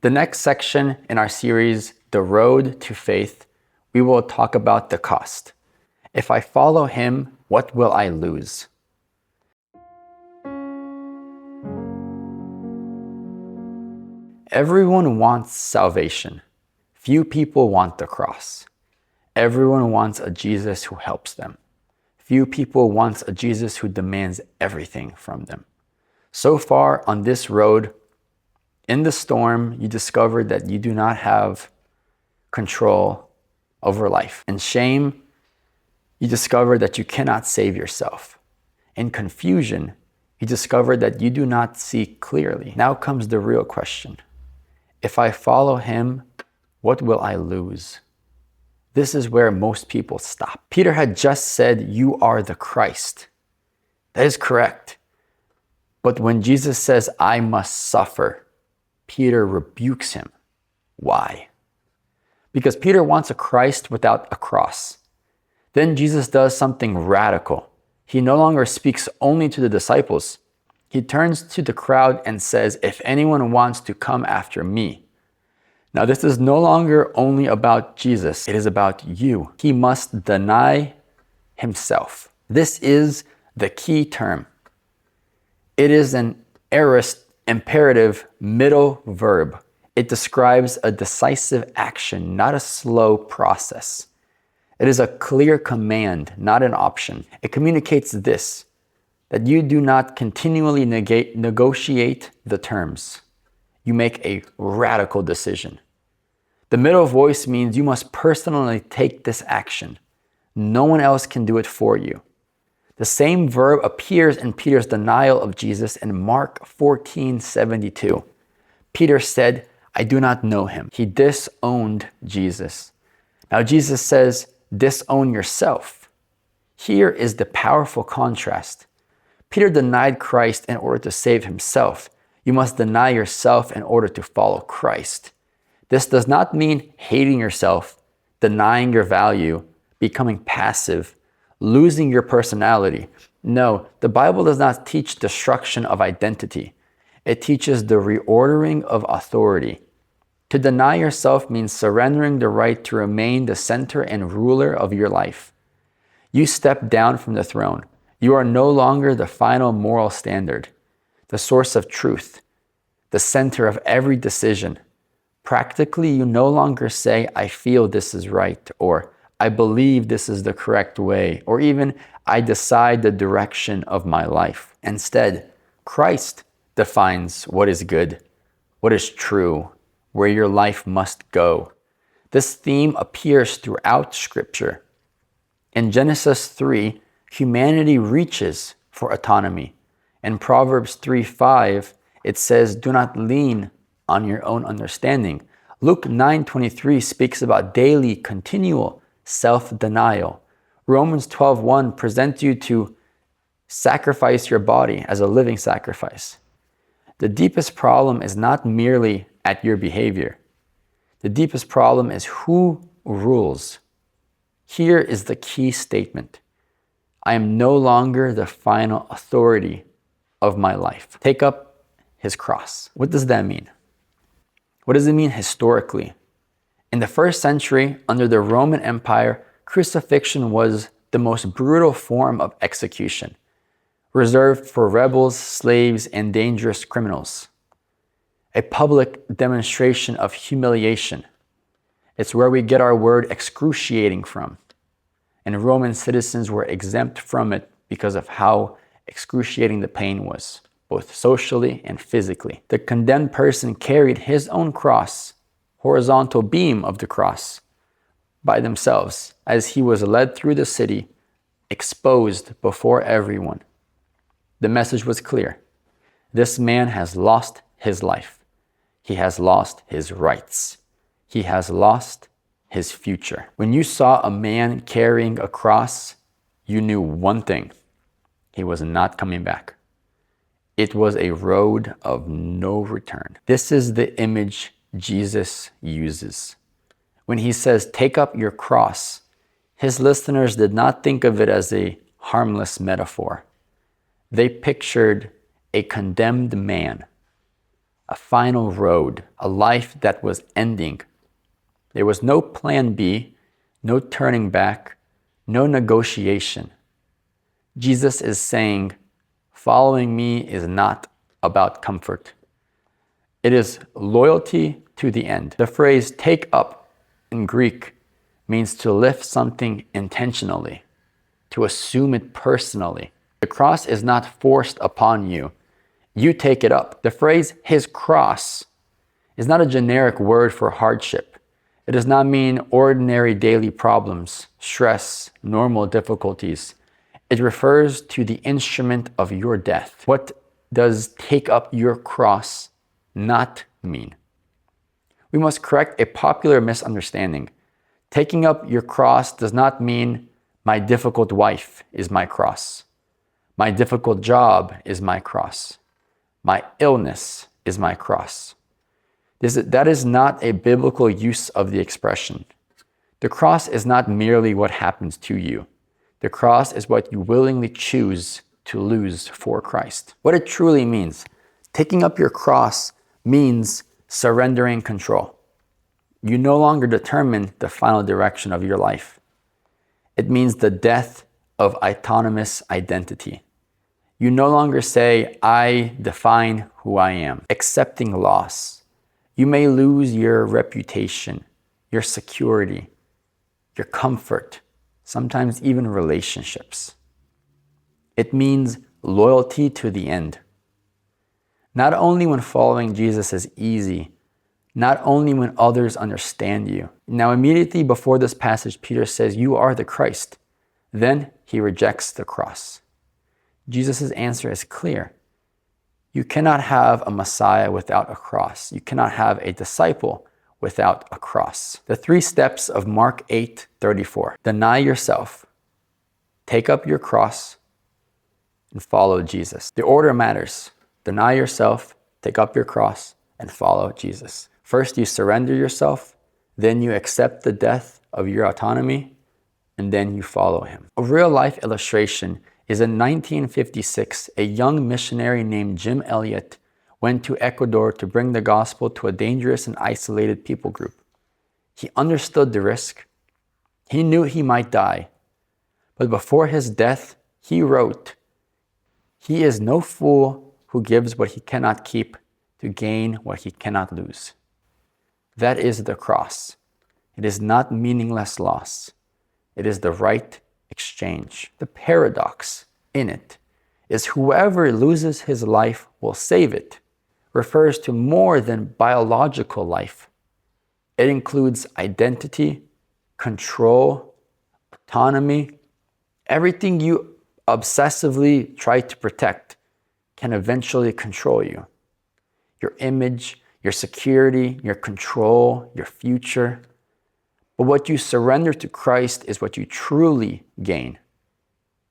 The next section in our series, The Road to Faith, we will talk about the cost. If I follow him, what will I lose? Everyone wants salvation. Few people want the cross. Everyone wants a Jesus who helps them. Few people want a Jesus who demands everything from them. So far on this road, in the storm, you discover that you do not have control over life. In shame, you discover that you cannot save yourself. In confusion, you discover that you do not see clearly. Now comes the real question. If I follow him, what will I lose? This is where most people stop. Peter had just said, "You are the Christ." That is correct. But when Jesus says, "I must suffer," Peter rebukes him. Why? Because Peter wants a Christ without a cross. Then Jesus does something radical. He no longer speaks only to the disciples. He turns to the crowd and says, "If anyone wants to come after me." Now, this is no longer only about Jesus. It is about you. He must deny himself. This is the key term. It is an aorist imperative middle verb. It describes a decisive action, not a slow process. It is a clear command, not an option. It communicates this, that you do not continually negotiate the terms. You make a radical decision. The middle voice means you must personally take this action. No one else can do it for you. The same verb appears in Peter's denial of Jesus in Mark 14:72. Peter said, "I do not know him." He disowned Jesus. Now Jesus says, "Disown yourself." Here is the powerful contrast. Peter denied Christ in order to save himself. You must deny yourself in order to follow Christ. This does not mean hating yourself, denying your value, becoming passive, losing your personality. No, the Bible does not teach destruction of identity. It teaches the reordering of authority. To deny yourself means surrendering the right to remain the center and ruler of your life. You step down from the throne. You are no longer the final moral standard, the source of truth, the center of every decision. Practically, you no longer say, "I feel this is right," or "I believe this is the correct way," or even "I decide the direction of my life." Instead, Christ defines what is good, what is true, where your life must go. This theme appears throughout Scripture. In Genesis 3, humanity reaches for autonomy. In Proverbs 3:5, it says, "Do not lean on your own understanding." Luke 9:23 speaks about daily, continual self-denial. Romans 12:1 presents you to sacrifice your body as a living sacrifice. The deepest problem is not merely at your behavior. The deepest problem is who rules. Here is the key statement. I am no longer the final authority of my life. Take up his cross. What does that mean? What does it mean historically? In the first century, under the Roman Empire, crucifixion was the most brutal form of execution, reserved for rebels, slaves, and dangerous criminals. A public demonstration of humiliation. It's where we get our word excruciating from. And Roman citizens were exempt from it because of how excruciating the pain was, both socially and physically. The condemned person carried his own cross, horizontal beam of the cross, by themselves as he was led through the city, exposed before everyone. The message was clear. This man has lost his life. He has lost his rights. He has lost his future. When you saw a man carrying a cross, you knew one thing. He was not coming back. It was a road of no return. This is the image Jesus uses. When he says, "Take up your cross," his listeners did not think of it as a harmless metaphor. They pictured a condemned man a final road, a life that was ending. There was no plan B, no turning back, no negotiation. Jesus is saying, following me is not about comfort. It is loyalty to the end. The phrase take up in Greek means to lift something intentionally, to assume it personally. The cross is not forced upon you. You take it up. The phrase his cross is not a generic word for hardship. It does not mean ordinary daily problems, stress, normal difficulties. It refers to the instrument of your death. What does take up your cross not mean? We must correct a popular misunderstanding. Taking up your cross does not mean my difficult wife is my cross. My difficult job is my cross. My illness is my cross. That is not a biblical use of the expression. The cross is not merely what happens to you. The cross is what you willingly choose to lose for Christ. What it truly means, taking up your cross means surrendering control. You no longer determine the final direction of your life. It means the death of autonomous identity. You no longer say, I define who I am, accepting loss. You may lose your reputation, your security, your comfort, sometimes even relationships. It means loyalty to the end. Not only when following Jesus is easy, not only when others understand you. Now, immediately before this passage, Peter says, you are the Christ. Then he rejects the cross. Jesus' answer is clear. You cannot have a Messiah without a cross. You cannot have a disciple without a cross. The 3 steps of Mark 8:34. Deny yourself, take up your cross, and follow Jesus. The order matters. Deny yourself, take up your cross, and follow Jesus. First, you surrender yourself, then you accept the death of your autonomy, and then you follow him. A real-life illustration is in 1956, a young missionary named Jim Elliot went to Ecuador to bring the gospel to a dangerous and isolated people group. He understood the risk. He knew he might die. But before his death, he wrote, "He is no fool who gives what he cannot keep to gain what he cannot lose." That is the cross. It is not meaningless loss. It is the right exchange. The paradox in it is whoever loses his life will save it refers to more than biological life. It includes identity, control, autonomy. Everything you obsessively try to protect can eventually control you. Your image, your security, your control, your future. But what you surrender to Christ is what you truly gain.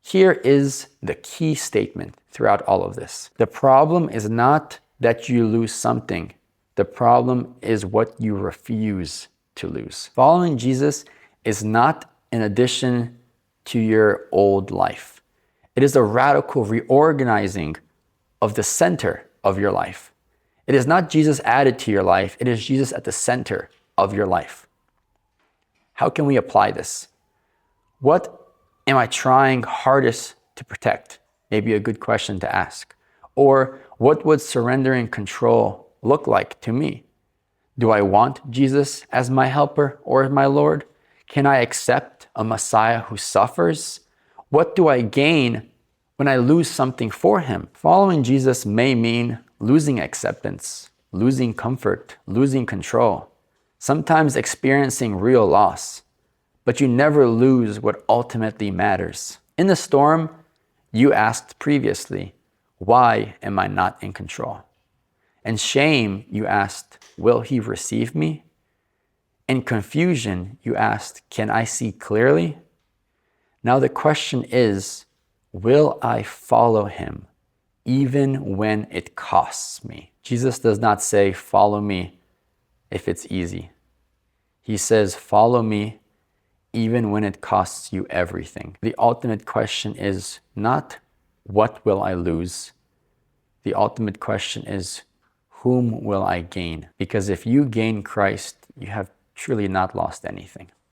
Here is the key statement throughout all of this. The problem is not that you lose something. The problem is what you refuse to lose. Following Jesus is not an addition to your old life. It is a radical reorganizing of the center of your life. It is not Jesus added to your life. It is Jesus at the center of your life. How can we apply this? What am I trying hardest to protect? Maybe a good question to ask. Or what would surrendering control look like to me? Do I want Jesus as my helper or as my Lord? Can I accept a Messiah who suffers? What do I gain when I lose something for him? Following Jesus may mean losing acceptance, losing comfort, losing control, sometimes experiencing real loss, but you never lose what ultimately matters. In the storm, you asked previously, why am I not in control? In shame, you asked, will he receive me? In confusion, you asked, can I see clearly? Now the question is, will I follow him even when it costs me? Jesus does not say, follow me if it's easy. He says, follow me even when it costs you everything. The ultimate question is not, what will I lose? The ultimate question is, whom will I gain? Because if you gain Christ, you have truly not lost anything.